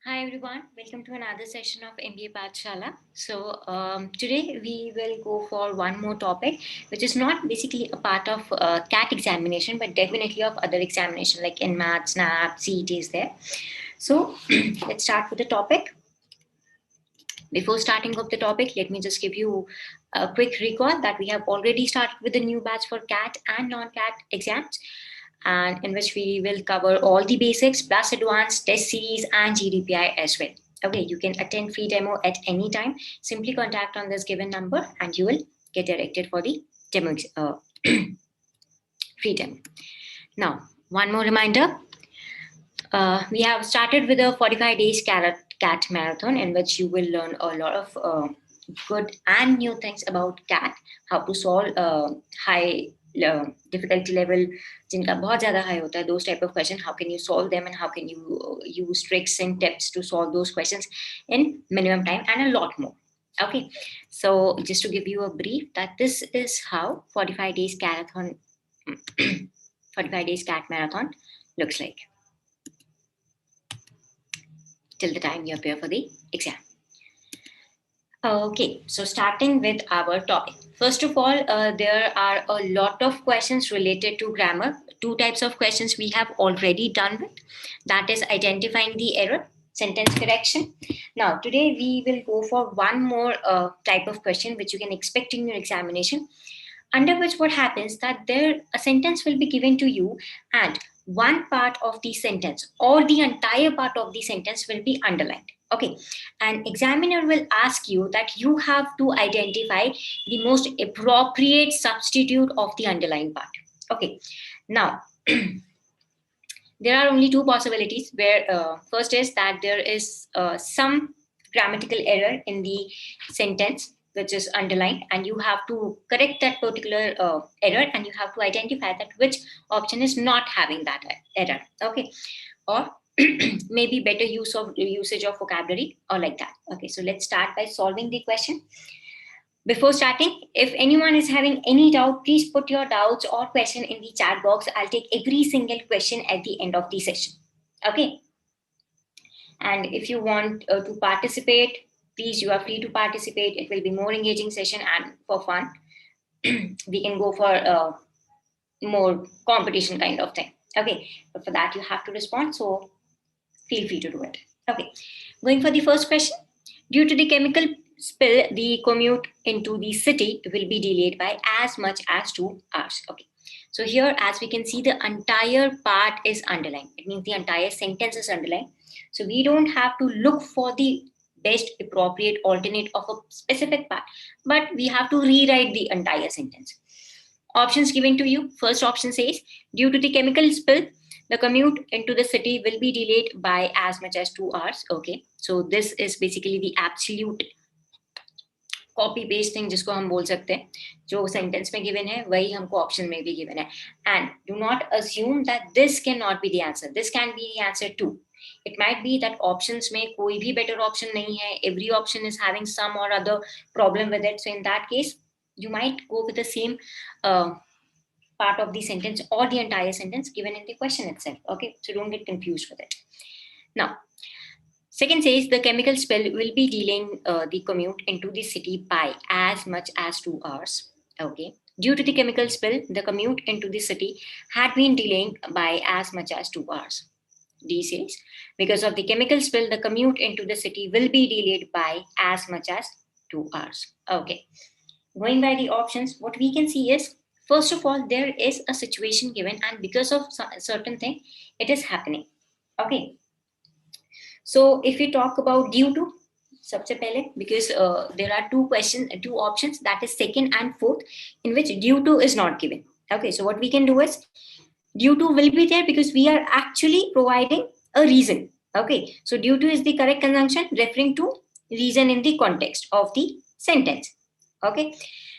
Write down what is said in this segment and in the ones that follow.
Hi everyone, welcome to another session of MBA Pathshala. So today we will go for one more topic, which is not basically a part of CAT examination, but definitely of other examination like in maths, SNAP, CET is there. So let's start with the topic. Before starting of the topic, let me just give you a quick recall that we have already started with the new batch for CAT and non-CAT exams, and in which we will cover all the basics plus advanced test series and GDPI as well. Okay, you can attend free demo at any time. Simply contact on this given number and you will get directed for the demo free demo. Now, one more reminder. We have started with a 45 days CAT marathon in which you will learn a lot of good and new things about CAT, how to solve high difficulty level जिनका बहुत ज़्यादा high होता है, those type of question, how can you solve them and how can you use tricks and tips to solve those questions in minimum time and a lot more. Okay, so just to give you a brief that this is how 45 days marathon 45 days CAT marathon looks like till the time you appear for the exam. Okay, so starting with our topic. First of all, there are a lot of questions related to grammar. Two types of questions we have already done with. That is identifying the error, sentence correction. Now, today we will go for one more type of question which you can expect in your examination, under which what happens that a sentence will be given to you and one part of the sentence or the entire part of the sentence will be underlined. Okay, an examiner will ask you that you have to identify the most appropriate substitute of the underlined part. Okay, now there are only two possibilities where first is that there is some grammatical error in the sentence which is underlined and you have to correct that particular error and you have to identify that which option is not having that error. Okay, or maybe better usage of vocabulary or like that. Okay, so let's start by solving the question. Before starting, if anyone is having any doubt, please put your doubts or question in the chat box. I'll take every single question at the end of the session. Okay. And if you want to participate, please, you are free to participate. It will be more engaging session and for fun. We can go for more competition kind of thing. Okay. But for that, you have to respond. So feel free to do it. Okay. Going for the first question. Due to the chemical spill, the commute into the city will be delayed by as much as 2 hours. Okay. So here, as we can see, the entire part is underlined. It means the entire sentence is underlined. So we don't have to look for the best appropriate alternate of a specific part, but we have to rewrite the entire sentence. Options given to you. First option says, due to the chemical spill, the commute into the city will be delayed by as much as 2 hours. Okay, so this is basically the absolute copy paste thing जिसको हम बोल सकते हैं, जो sentence में given है वही हमको ऑप्शन में भी गिवन है. And do not assume that this can not be the answer. This can be the answer too. It might be that options में कोई भी better option नहीं है. Every option is having some or other problem with it. So in that case, you might go with the same part of the sentence or the entire sentence given in the question itself. Okay, so don't get confused with it. Now, second says the chemical spill will be delaying the commute into the city by as much as 2 hours. Okay. Due to the chemical spill, the commute into the city had been delaying by as much as 2 hours. D says, because of the chemical spill, the commute into the city will be delayed by as much as 2 hours. Okay. Going by the options, what we can see is, first of all, there is a situation given and because of a certain thing, it is happening. Okay. So if we talk about due to, सबसे पहले, because there are two options, that is second and fourth, in which due to is not given. Okay, so what we can do is, due to will be there because we are actually providing a reason. Okay, so due to is the correct conjunction referring to reason in the context of the sentence. Okay,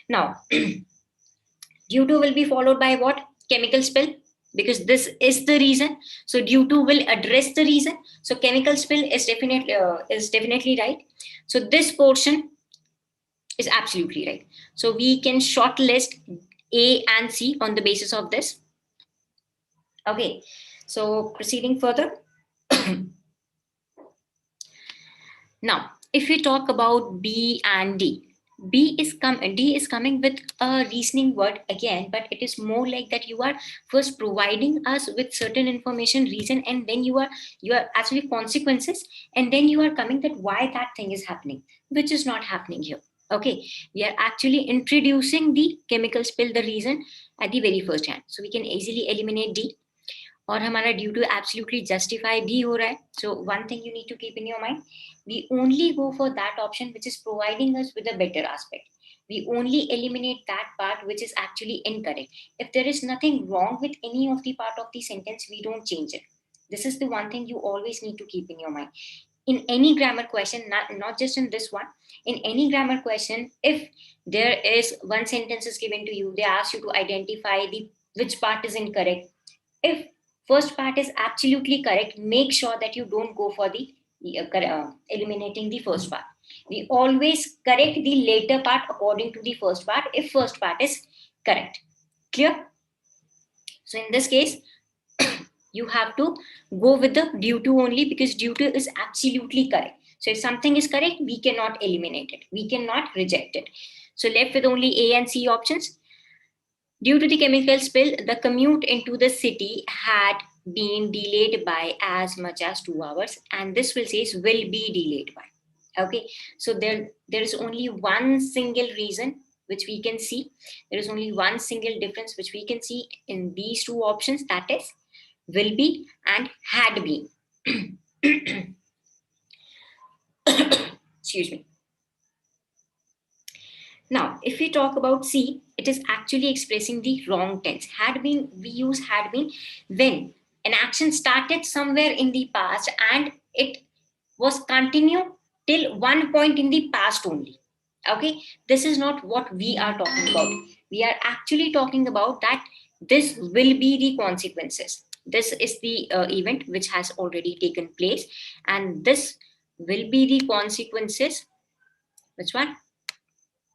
now due to will be followed by what? Chemical spill, because this is the reason. So due to will address the reason. So chemical spill is definitely right. So this portion is absolutely right. So we can shortlist A and C on the basis of this. Okay, so proceeding further. Now, if we talk about B and D, D is coming with a reasoning word again, but it is more like that you are first providing us with certain information, reason, and then you are actually consequences, and then you are coming that why that thing is happening, which is not happening here. Okay, we are actually introducing the chemical spill, the reason at the very first hand, so we can easily eliminate D. और हमारा due to absolutely justify भी हो रहा है. So one thing you need to keep in your mind, we only go for that option which is providing us with a better aspect. We only eliminate that part which is actually incorrect. If there is nothing wrong with any of the part of the sentence, we don't change it. This is the one thing you always need to keep in your mind. In any grammar question, not just in this one, in any grammar question, if there is one sentence is given to you, they ask you to identify the which part is incorrect. If first part is absolutely correct, make sure that you don't go for the eliminating the first part. We always correct the later part according to the first part if first part is correct. Clear? So in this case, you have to go with the due to only, because due to is absolutely correct. So if something is correct, we cannot eliminate it, we cannot reject it. So left with only A and C options. Due to the chemical spill, the commute into the city had been delayed by as much as 2 hours, and this will say will be delayed by. Okay, so there is only one single reason which we can see. There is only one single difference which we can see in these two options, that is will be and had been. Excuse me. Now, if we talk about C, it is actually expressing the wrong tense. Had been, we use had been when an action started somewhere in the past and it was continued till one point in the past only. Okay, this is not what we are talking about. We are actually talking about that this will be the consequences. This is the event which has already taken place, and this will be the consequences. Which one?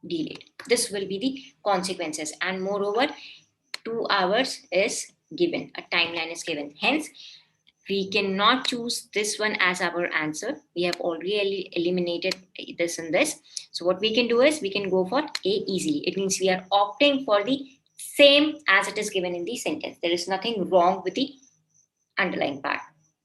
Delayed. This will be the consequences, and moreover 2 hours is given, a timeline is given, hence we cannot choose this one as our answer. We have already eliminated this and this. So what we can do is we can go for A easily. It means we are opting for the same as it is given in the sentence. There is nothing wrong with the underlying part.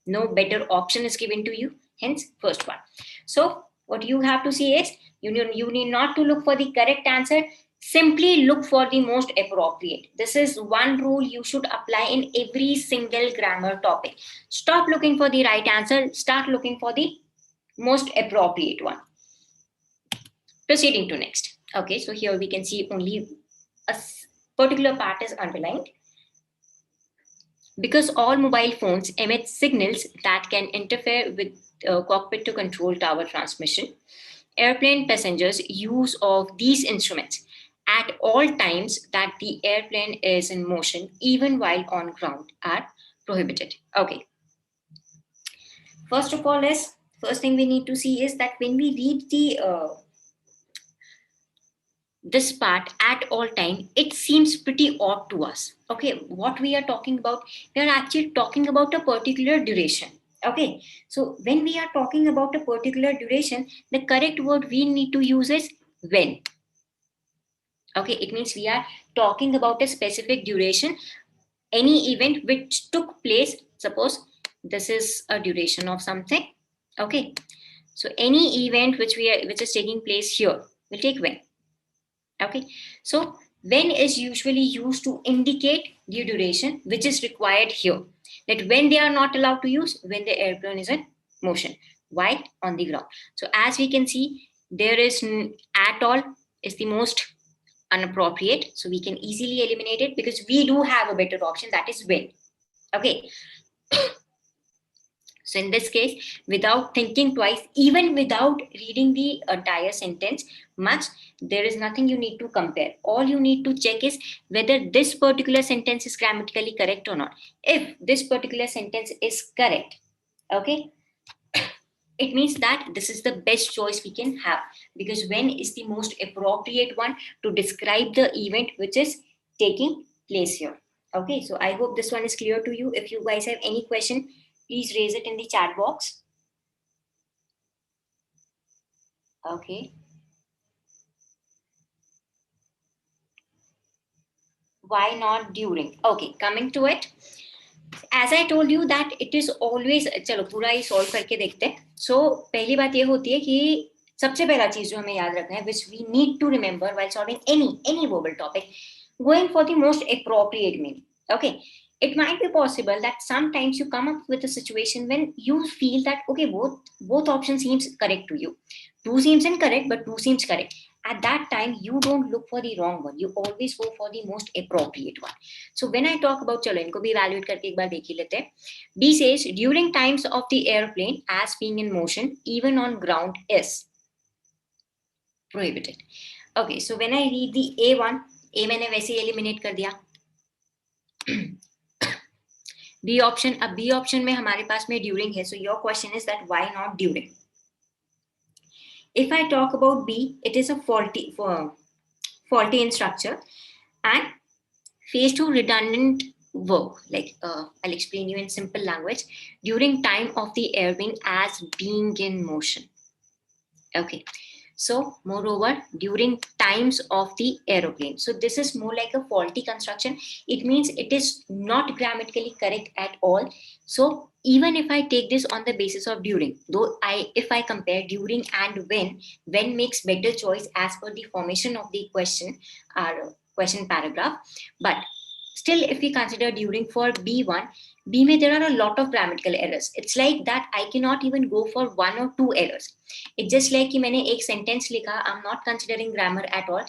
No better option is given to you, hence first one. So what you have to see is you need not to look for the correct answer, simply look for the most appropriate. This is one rule you should apply in every single grammar topic. Stop looking for the right answer, start looking for the most appropriate one. Proceeding to next. Okay, so here we can see only a particular part is underlined. Because all mobile phones emit signals that can interfere with cockpit to control tower transmission, airplane passengers' use of these instruments at all times that the airplane is in motion, even while on ground, are prohibited. Okay. First thing we need to see is that when we read the this part at all time, it seems pretty odd to us. Okay, what we are talking about, we are actually talking about a particular duration. Okay, so when we are talking about a particular duration, the correct word we need to use is when. Okay, it means we are talking about a specific duration, any event which took place. Suppose this is a duration of something. Okay, so any event which is taking place here will take when. Okay, so when is usually used to indicate the duration which is required here. That when they are not allowed to use, when the airplane is in motion, while on the ground. So as we can see, there is at all is the most inappropriate. So we can easily eliminate it because we do have a better option, that is when. Okay. So in this case, without thinking twice, even without reading the entire sentence much, there is nothing you need to compare. All you need to check is whether this particular sentence is grammatically correct or not. If this particular sentence is correct, okay, it means that this is the best choice we can have, because when is the most appropriate one to describe the event which is taking place here. Okay, so I hope this one is clear to you. If you guys have any question, please raise it in the chat box. Okay. Why not during? Okay, coming to it. As I told you that it is always, चलो पूरा ही solve करके देखते हैं. So पहली बात ये होती है कि सबसे पहला चीज जो हमें याद रखना है, which we need to remember while solving any verbal topic, going for the most appropriate meaning. Okay, it might be possible that sometimes you come up with a situation when you feel that okay, both options seems correct to you. Two seems incorrect, but two seems correct. At that time, you don't look for the wrong one. You always go for the most appropriate one. So when I talk about, चलो इनको भी evaluate करके एक बार देख ही लेते हैं. B says during times of the airplane as being in motion, even on ground is prohibited. Okay, so when I read the A1, A मैंने वैसे ही eliminate कर दिया. B option, अब B option में हमारे पास में during है. So your question is that why not during? If I talk about B, it is a faulty in structure and phase two redundant verb. Like I'll explain you in simple language. During time of the airplane as being in motion. Okay. So moreover, during times of the aeroplane. So this is more like a faulty construction. It means it is not grammatically correct at all. So even if I take this on the basis of during, though if I compare during and when makes better choice as per the formation of the question or question paragraph. But still, if we consider during for B1, B में there are a lot of grammatical errors. It's like that I cannot even go for one or two errors. It's just like कि मैंने एक sentence लिखा, I'm not considering grammar at all.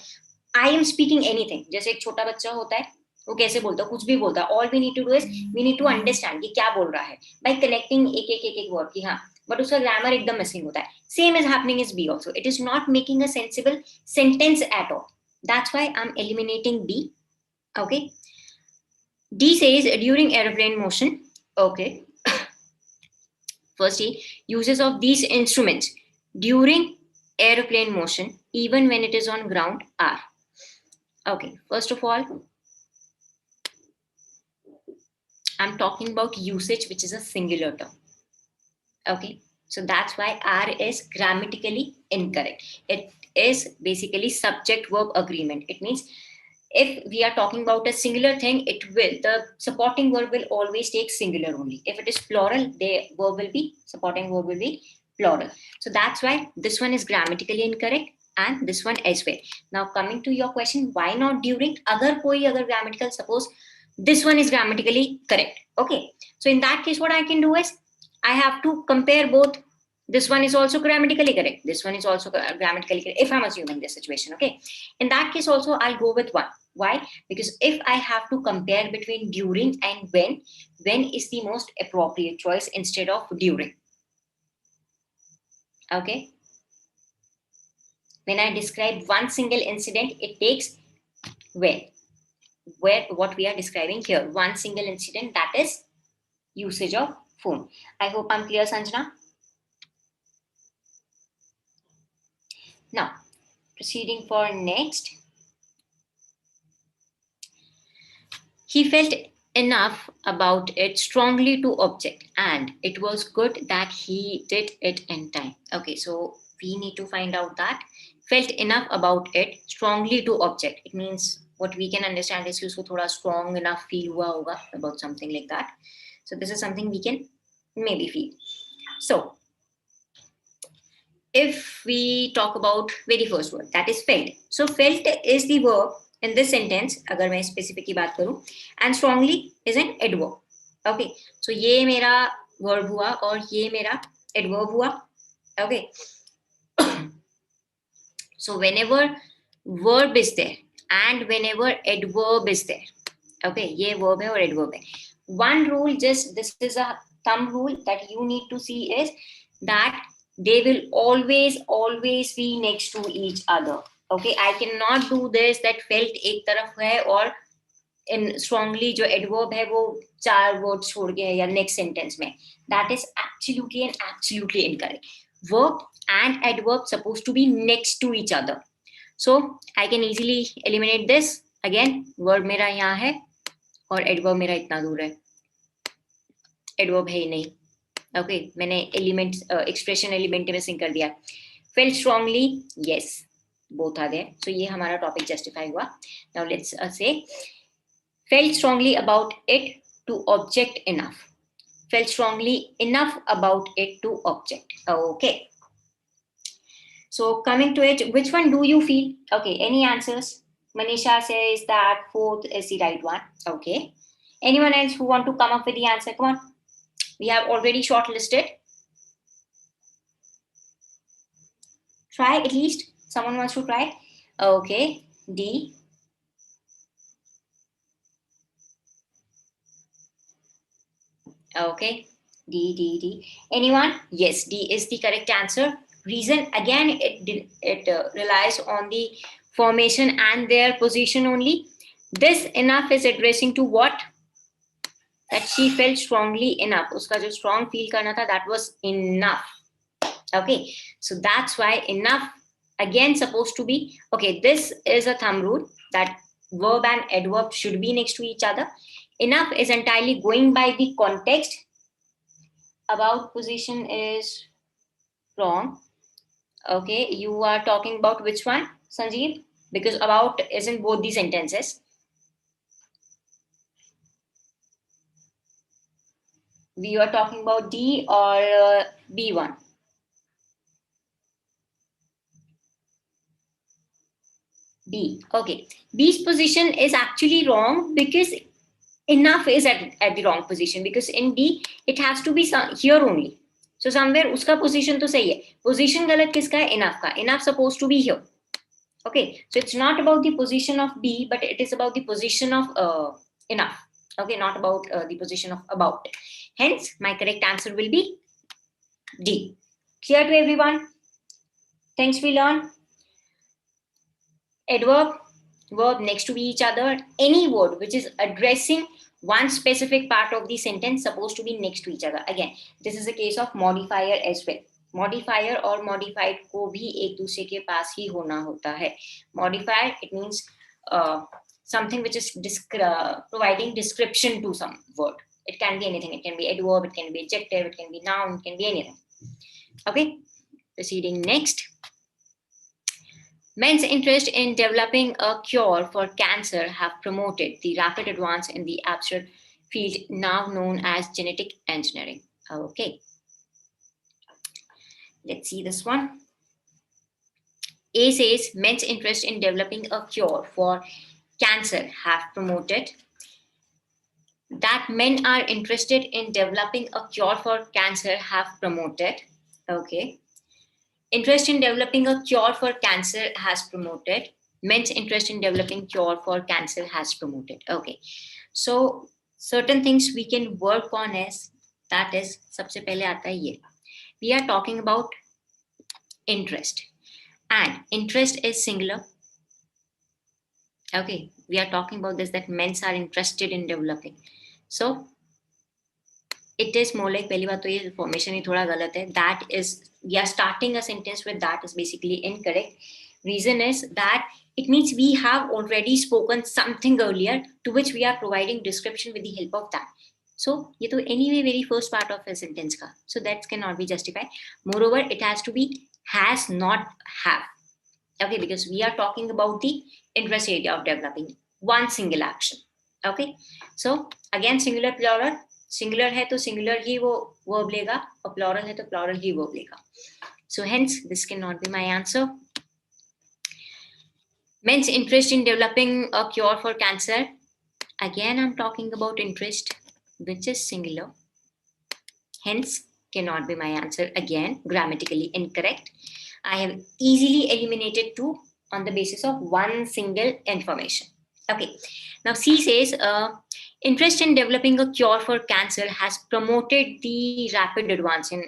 I am speaking anything. जैसे एक छोटा बच्चा होता है, वो कैसे बोलता है, कुछ भी बोलता है. All we need to do is we need to understand कि क्या बोल रहा है by connecting एक word कि हाँ, but उसका grammar एकदम missing होता है. Same is happening is B also. It is not making a sensible sentence at all. That's why I'm eliminating B. Okay. D says during airplane motion. Okay. Firstly, uses of these instruments during airplane motion, even when it is on ground, are. Okay. First of all, I'm talking about usage, which is a singular term. Okay. So that's why R is grammatically incorrect. It is basically subject verb agreement. It means if we are talking about a singular thing, the supporting verb will always take singular only. If it is plural, supporting verb will be plural. So that's why this one is grammatically incorrect and this one as well. Now coming to your question, why not during? Agar grammatical, suppose this one is grammatically correct. Okay. So in that case, what I can do is I have to compare both. This one is also grammatically correct. This one is also grammatically correct. If I'm assuming this situation, okay. In that case also, I'll go with one. Why? Because if I have to compare between during and when is the most appropriate choice instead of during. Okay. When I describe one single incident, it takes when. Where what we are describing here, one single incident, that is usage of phone. I hope I'm clear, Sanjana. Now, proceeding for next. He felt enough about it strongly to object, and it was good that he did it in time. Okay, so we need to find out that felt enough about it strongly to object. It means what we can understand is उसको थोड़ा strong enough feel हुआ होगा about something like that. So this is something we can maybe feel. So if we talk about very first word, that is felt. So felt is the verb in this sentence, अगर मैं specific की बात करूं, and strongly is an adverb. Okay, so ये मेरा verb हुआ और ये मेरा adverb हुआ. Okay, so whenever verb is there and whenever adverb is there, okay, ये verb है और adverb है. One rule, just this is a thumb rule that you need to see is that they will always be next to each other. Okay, I cannot do this that felt एक तरफ है और in strongly जो adverb है वो चार words छोड़ के है या next sentence में. That is absolutely incorrect. Verb and adverb supposed to be next to each other. So I can easily eliminate this. Again, verb मेरा यहाँ है और adverb मेरा इतना दूर है. Adverb है ही नहीं. Okay, मैंने एलिमेंट एक्सप्रेशन एलिमेंट में सिंक कर दिया. Felt strongly, yes, both are there. So ये हमारा topic justify हुआ. Now let's say felt strongly about it to object enough. Felt strongly enough about it to object. Okay. So coming to it, which one do you feel? Okay, any answers? Manisha says that fourth is the right one. Okay. Anyone else who want to come up with the answer? Come on. We have already shortlisted. Try at least. Someone wants to try. Okay. D. Okay. D. Anyone? Yes, D is the correct answer. Reason again, it relies on the formation and their position only. This enough is addressing to what? That she felt strongly enough. Uska jo strong feel karna tha, that was enough. Okay, so that's why enough again supposed to be, okay, this is a thumb rule that verb and adverb should be next to each other. Enough is entirely going by the context. About position is wrong. Okay, you are talking about which one, Sanjeev? Because about is in both the sentences. We are talking about D or B1. B. Okay. B's position is actually wrong because enough is at the wrong position, because in D it has to be here only. So somewhere uska position to sahi hai. Position galat kiska hai? Enough ka. Enough supposed to be here. Okay. So it's not about the position of B, but it is about the position of enough. Okay. Not about the position of about. Hence, my correct answer will be D. Clear to everyone? Things we learn. Adverb, verb next to each other. Any word which is addressing one specific part of the sentence supposed to be next to each other. Again, this is a case of modifier as well. Modifier और modified को भी एक दूसरे के पास ही होना होता है. Modifier, it means something which is providing description to some word. It can be anything. It can be adverb, it can be adjective, it can be noun, it can be anything. Okay, proceeding next. Men's interest in developing a cure for cancer have promoted the rapid advance in the abstract field now known as genetic engineering. Okay. Let's see this one. A says men's interest in developing a cure for cancer have promoted. That men are interested in developing a cure for cancer have promoted. Okay. Interest in developing a cure for cancer has promoted. Men's interest in developing cure for cancer has promoted. Okay. So certain things we can work on is, that is, सबसे पहले आता है ये. We are talking about interest. And interest is singular. Okay. We are talking about this, that men are interested in developing. So it is more like, पहली बात तो ये formation ही थोड़ा गलत है. That is, we are starting a sentence with that is basically incorrect. Reason is that it means we have already spoken something earlier to which we are providing description with the help of that. So ये तो anyway very first part of a sentence का. So that cannot be justified. Moreover, it has to be has, not have. Okay, because we are talking about the interest area of developing one single action. Okay, so again singular plural. Singular है तो singular ही वो verb लेगा, और plural है तो plural ही verb लेगा. So hence this cannot be my answer. Men's interest in developing a cure for cancer. Again, I'm talking about interest, which is singular. Hence cannot be my answer. Again, grammatically incorrect. I have easily eliminated two on the basis of one single information. Okay. Now C says, interest in developing a cure for cancer has promoted the rapid advance in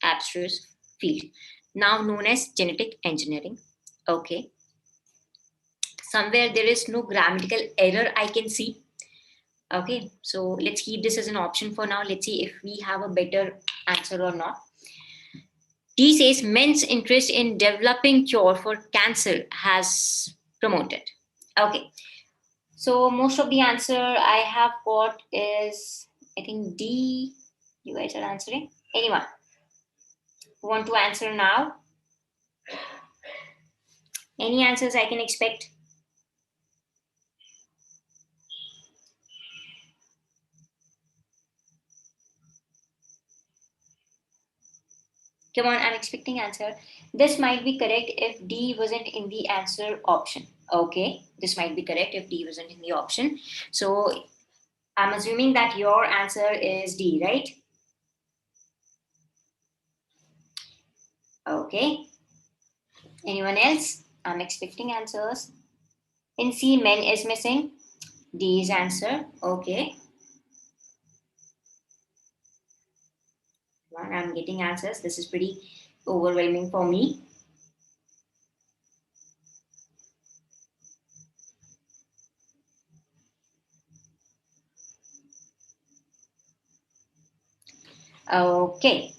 abstruse field, now known as genetic engineering. Okay. Somewhere there is no grammatical error I can see. Okay. So let's keep this as an option for now. Let's see if we have a better answer or not. D says men's interest in developing cure for cancer has promoted. Okay. So most of the answer I have got is, I think, D. You guys are answering. Anyone who want to answer now? Any answers I can expect? Come on, I'm expecting answer. This might be correct if D wasn't in the answer option. Okay, this might be correct if D wasn't in the option. So I'm assuming that your answer is D, right? Okay. Anyone else? I'm expecting answers. In C, men is missing. D is answer. Okay. I'm getting answers. This is pretty overwhelming for me. Okay.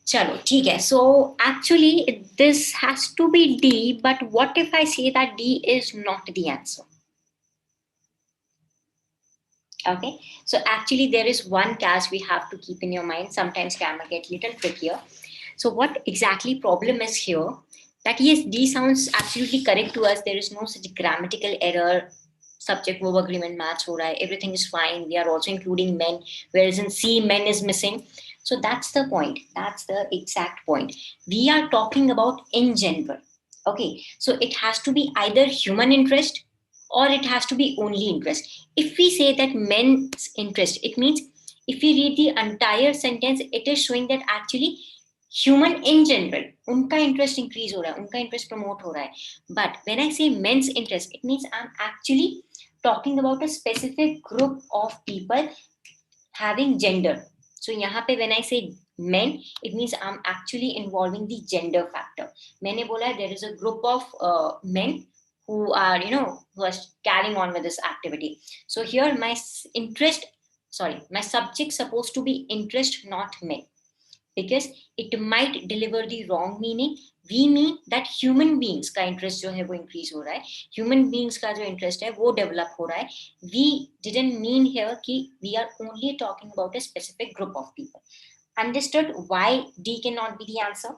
Chalo, ठीक है. So actually this has to be D, but what if I say that D is not the answer? Okay, so actually there is one catch we have to keep in your mind. Sometimes grammar get little trickier. So what exactly problem is here? That yes, D sounds absolutely correct to us. There is no such grammatical error. Subject verb agreement match ho raha hai. Everything is fine. We are also including men, whereas in C, men is missing. So that's the point. That's the exact point. We are talking about in general. Okay, so it has to be either human interest or it has to be only interest. If we say that men's interest, it means if we read the entire sentence, it is showing that actually human in general, उनका interest increase हो रहा है, उनका interest promote हो रहा है. But when I say men's interest, it means I'm actually talking about a specific group of people having gender. So यहाँ पे when I say men, it means I'm actually involving the gender factor. मैंने बोला there is a group of men who are who are carrying on with this activity. So here my my subject supposed to be interest, not men, because it might deliver the wrong meaning. We mean that human beings का interest जो है वो increase हो रहा है, human beings का जो interest है वो develop हो रहा है. We didn't mean here कि we are only talking about a specific group of people. Understood why D cannot be the answer?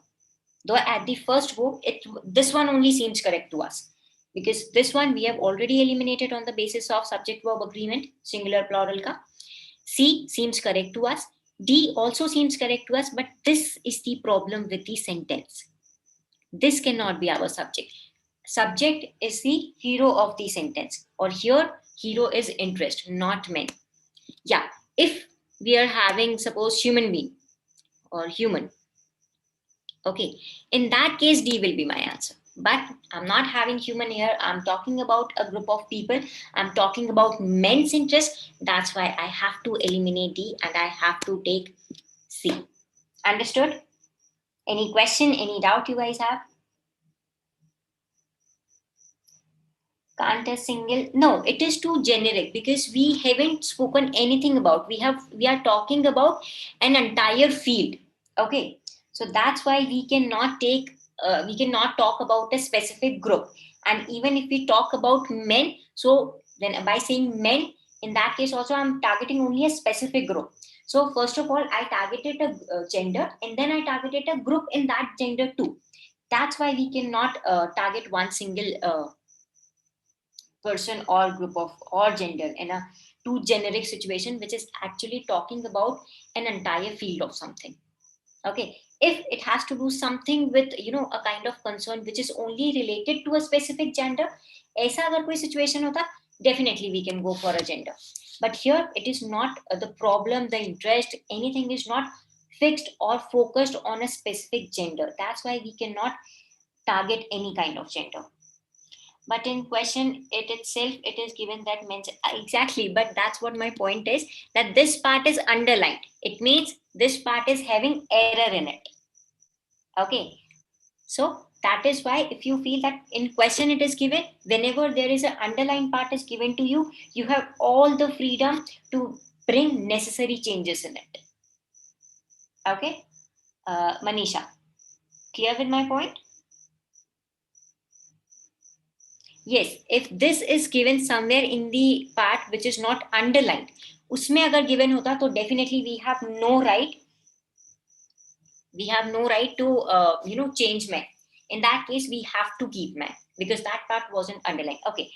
Though at the first go, this one only seems correct to us, because this one we have already eliminated on the basis of subject verb agreement, singular plural ka. C seems correct to us. D also seems correct to us, but this is the problem with the sentence. This cannot be our subject. Subject is the hero of the sentence, or here hero is interest, not men. Yeah, if we are having suppose human being or human, okay, in that case D will be my answer. But I'm not having human here. I'm talking about a group of people. I'm talking about men's interest. That's why I have to eliminate D and I have to take C. Understood? Any question, any doubt you guys have? Can't a single, no, it is too generic because we haven't spoken anything about. We are talking about an entire field. Okay, so that's why we cannot talk about a specific group. And even if we talk about men, so then by saying men, in that case also I'm targeting only a specific group. So first of all, I targeted a gender, and then I targeted a group in that gender too. That's why we cannot target one single person or group of or gender in a too generic situation, which is actually talking about an entire field of something. Okay, if it has to do something with a kind of concern which is only related to a specific gender, ऐसा अगर कोई situation होता, definitely we can go for a gender. But here it is not the problem, the interest, anything is not fixed or focused on a specific gender. That's why we cannot target any kind of gender. But in question it itself, it is given that means exactly, but that's what my point is, that this part is underlined. It means this part is having error in it. Okay, so that is why if you feel that in question it is given, whenever there is an underlined part is given to you, you have all the freedom to bring necessary changes in it. Okay, Manisha, clear with my point? Yes, if this is given somewhere in the part which is not underlined, उसमें अगर given होता तो definitely we have no right to change में. In that case, we have to keep may, because that part wasn't underlined. Okay.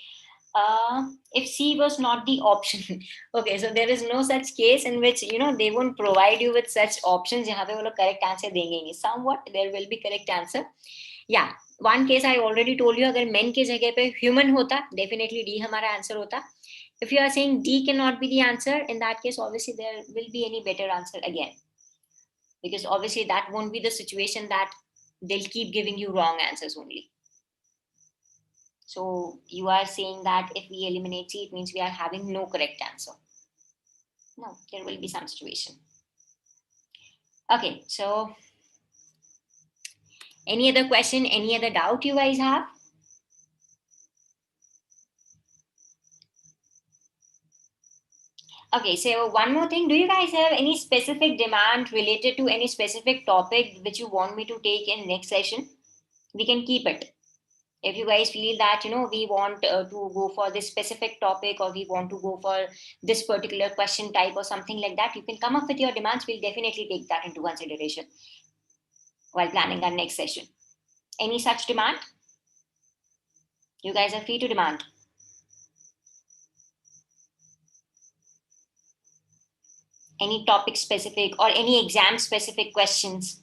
If C was not the option, okay, so there is no such case in which, they won't provide you with such options. यहाँ पे वो लोग correct answer देंगे. Somewhat there will be correct answer. Yeah, one case I already told you, अगर men के जगह पे human होता, definitely D हमारा answer होता. If you are saying D cannot be the answer, in that case, obviously there will be any better answer again, because obviously that won't be the situation that they'll keep giving you wrong answers only. So you are saying that if we eliminate C, it means we are having no correct answer. No, there will be some situation. Okay, so any other question, any other doubt you guys have? Okay, so one more thing. Do you guys have any specific demand related to any specific topic which you want me to take in next session? We can keep it. If you guys feel that, we want to go for this specific topic, or we want to go for this particular question type or something like that, you can come up with your demands. We'll definitely take that into consideration while planning our next session. Any such demand? You guys are free to demand. Any topic specific or any exam specific questions?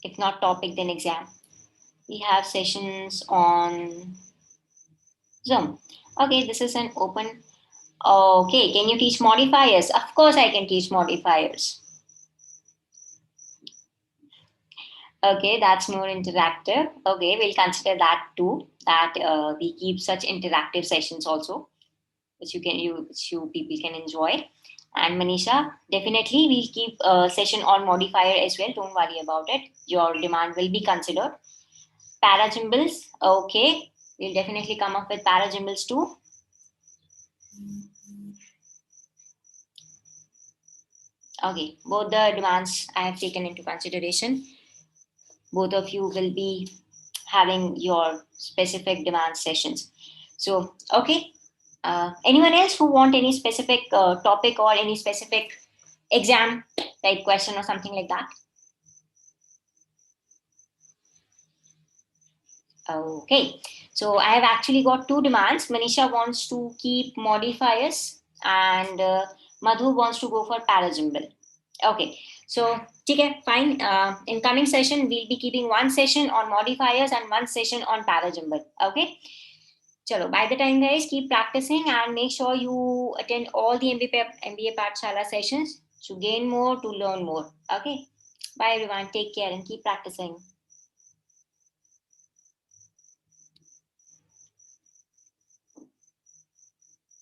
If not topic, then exam. We have sessions on Zoom. Okay, this is an open. Okay, can you teach modifiers? Of course, I can teach modifiers. Okay, that's more interactive. Okay, we'll consider that too. That we keep such interactive sessions also, which you people can enjoy. And Manisha, definitely we'll keep a session on modifier as well. Don't worry about it. Your demand will be considered. Paragimbals, okay. We'll definitely come up with paragimbals too. Okay, both the demands I have taken into consideration. Both of you will be having your specific demand sessions. So, okay. Anyone else who want any specific topic or any specific exam type question or something like that? Okay, so I have actually got two demands. Manisha wants to keep modifiers, and Madhu wants to go for paragimbal. Okay, so okay, fine. In coming session, we'll be keeping one session on modifiers and one session on paragimbal. Okay. Chalo, by the time, guys, keep practicing and make sure you attend all the MBA Pathshala sessions to gain more, to learn more. Okay. Bye, everyone. Take care and keep practicing.